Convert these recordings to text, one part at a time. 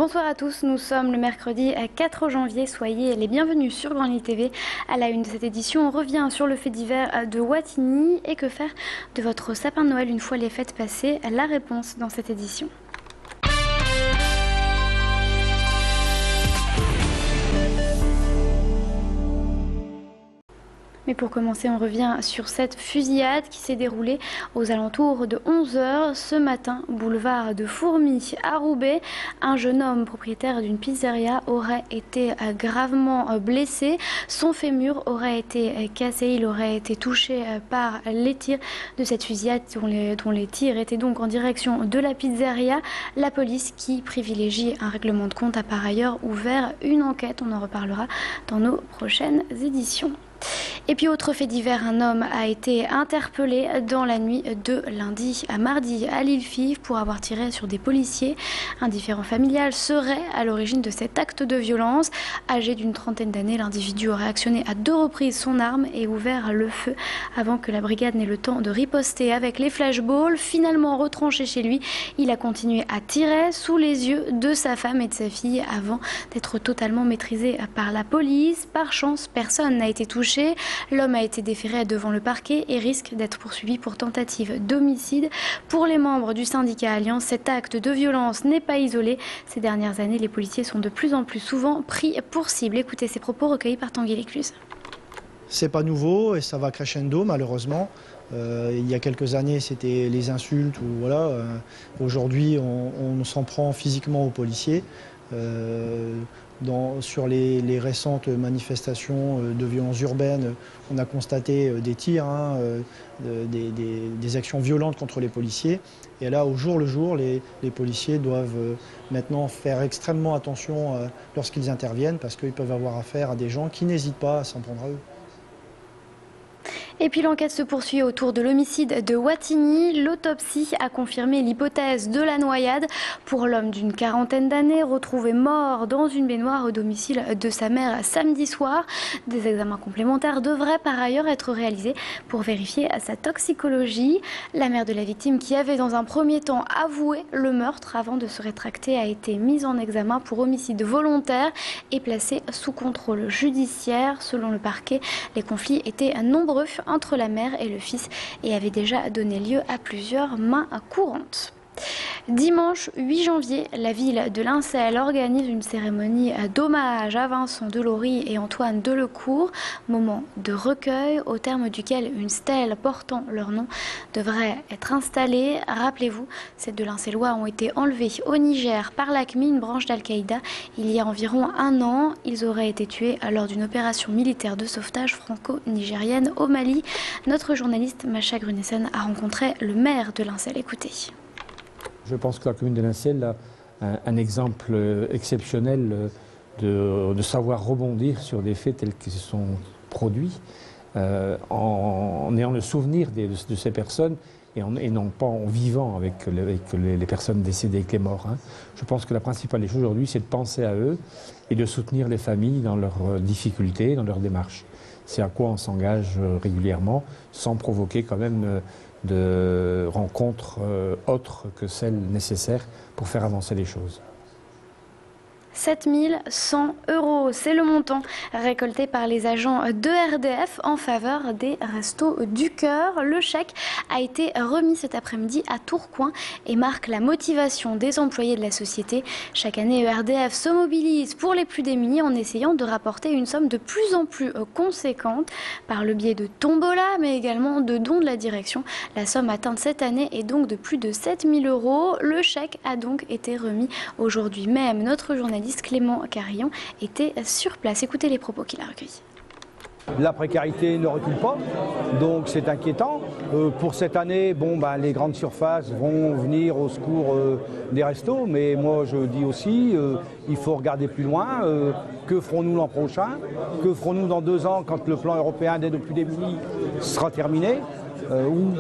Bonsoir à tous, nous sommes le mercredi 4 janvier, soyez les bienvenus sur Grand Lille TV. À la une de cette édition, on revient sur le fait divers de Wattignies et que faire de votre sapin de Noël une fois les fêtes passées. La réponse dans cette édition. Mais pour commencer, on revient sur cette fusillade qui s'est déroulée aux alentours de 11 h ce matin, boulevard de Fourmies à Roubaix. Un jeune homme propriétaire d'une pizzeria aurait été gravement blessé. Son fémur aurait été cassé, il aurait été touché par les tirs de cette fusillade dont les tirs étaient donc en direction de la pizzeria. La police qui privilégie un règlement de compte a par ailleurs ouvert une enquête. On en reparlera dans nos prochaines éditions. Et puis autre fait divers, un homme a été interpellé dans la nuit de lundi à mardi à Lillefives pour avoir tiré sur des policiers. Un différend familial serait à l'origine de cet acte de violence. Âgé d'une trentaine d'années, l'individu aurait actionné à 2 reprises son arme et ouvert le feu avant que la brigade n'ait le temps de riposter avec les flashballs. Finalement retranché chez lui, il a continué à tirer sous les yeux de sa femme et de sa fille avant d'être totalement maîtrisé par la police. Par chance, personne n'a été touché. L'homme a été déféré devant le parquet et risque d'être poursuivi pour tentative d'homicide. Pour les membres du syndicat Alliance, cet acte de violence n'est pas isolé. Ces dernières années, les policiers sont de plus en plus souvent pris pour cible. Écoutez ces propos recueillis par Tanguy Lécluse. C'est pas nouveau et ça va crescendo malheureusement. Il y a quelques années, c'était les insultes ou voilà. Aujourd'hui, on s'en prend physiquement aux policiers. Sur les récentes manifestations de violence urbaine, on a constaté des tirs, des actions violentes contre les policiers. Et là, au jour le jour, les policiers doivent maintenant faire extrêmement attention lorsqu'ils interviennent parce qu'ils peuvent avoir affaire à des gens qui n'hésitent pas à s'en prendre à eux. Et puis l'enquête se poursuit autour de l'homicide de Wattignies. L'autopsie a confirmé l'hypothèse de la noyade pour l'homme d'une quarantaine d'années retrouvé mort dans une baignoire au domicile de sa mère samedi soir. Des examens complémentaires devraient par ailleurs être réalisés pour vérifier sa toxicologie. La mère de la victime, qui avait dans un premier temps avoué le meurtre avant de se rétracter, a été mise en examen pour homicide volontaire et placée sous contrôle judiciaire. Selon le parquet, les conflits étaient nombreux entre la mère et le fils et avait déjà donné lieu à plusieurs mains courantes. Dimanche 8 janvier, la ville de Lincel organise une cérémonie d'hommage à Vincent Delory et Antoine Delecourt, moment de recueil au terme duquel une stèle portant leur nom devrait être installée. Rappelez-vous, ces deux Lincellois ont été enlevés au Niger par l'AQMI, une branche d'Al-Qaïda, il y a environ un an. Ils auraient été tués lors d'une opération militaire de sauvetage franco-nigérienne au Mali. Notre journaliste Macha Grunessen a rencontré le maire de Lincel. Écoutez. Je pense que la commune de Lincel a un exemple exceptionnel de savoir rebondir sur des faits tels qu'ils se sont produits en ayant le souvenir de ces personnes et non pas en vivant avec les personnes décédées, avec les morts. Je pense que la principale des choses aujourd'hui, c'est de penser à eux et de soutenir les familles dans leurs difficultés, dans leurs démarches. C'est à quoi on s'engage régulièrement, sans provoquer quand même de rencontres autres que celles nécessaires pour faire avancer les choses. 7 100 €, c'est le montant récolté par les agents de RDF en faveur des Restos du Cœur. Le chèque a été remis cet après-midi à Tourcoing et marque la motivation des employés de la société. Chaque année, RDF se mobilise pour les plus démunis en essayant de rapporter une somme de plus en plus conséquente par le biais de tombola, mais également de dons de la direction. La somme atteinte cette année est donc de plus de 7 000 €. Le chèque a donc été remis aujourd'hui même. Notre journaliste Clément Carillon était sur place. Écoutez les propos qu'il a recueillis. La précarité ne recule pas, donc c'est inquiétant. Pour cette année, les grandes surfaces vont venir au secours des restos, mais moi je dis aussi, il faut regarder plus loin. Que ferons-nous l'an prochain? Que ferons-nous dans 2 ans quand le plan européen d'aide aux plus démunis sera terminé? Où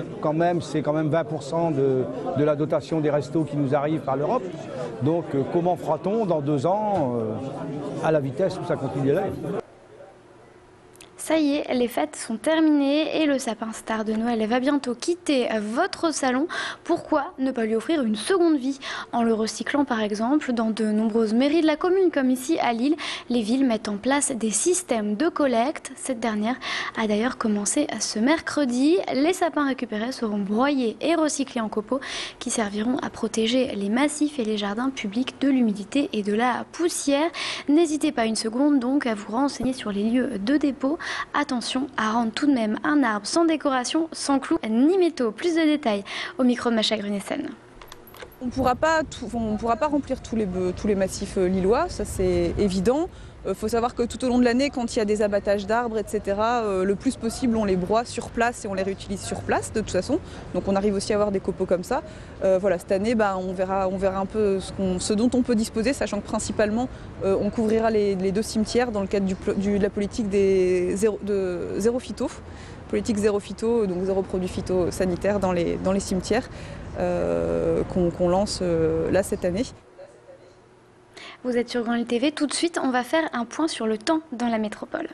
c'est quand même 20% de la dotation des restos qui nous arrive par l'Europe. Donc comment fera-t-on dans 2 ans à la vitesse où ça continue d'aller? Ça y est, les fêtes sont terminées et le sapin star de Noël va bientôt quitter votre salon. Pourquoi ne pas lui offrir une seconde vie en le recyclant par exemple? Dans de nombreuses mairies de la commune, comme ici à Lille, les villes mettent en place des systèmes de collecte. Cette dernière a d'ailleurs commencé ce mercredi. Les sapins récupérés seront broyés et recyclés en copeaux qui serviront à protéger les massifs et les jardins publics de l'humidité et de la poussière. N'hésitez pas une seconde donc à vous renseigner sur les lieux de dépôt. Attention à rendre tout de même un arbre sans décoration, sans clous ni métaux. Plus de détails au micro de Macha Grunessen. On ne pourra pas remplir tous les massifs lillois, ça c'est évident. Il faut savoir que tout au long de l'année, quand il y a des abattages d'arbres, etc., le plus possible, on les broie sur place et on les réutilise sur place de toute façon. Donc on arrive aussi à avoir des copeaux comme ça. Voilà, cette année, on verra un peu ce dont on peut disposer, sachant que principalement, on couvrira les 2 cimetières dans le cadre de la politique de zéro phyto. Politique zéro phyto, donc zéro produit phytosanitaire dans les cimetières qu'on lance là cette année. Vous êtes sur Grand Lille TV, tout de suite on va faire un point sur le temps dans la métropole.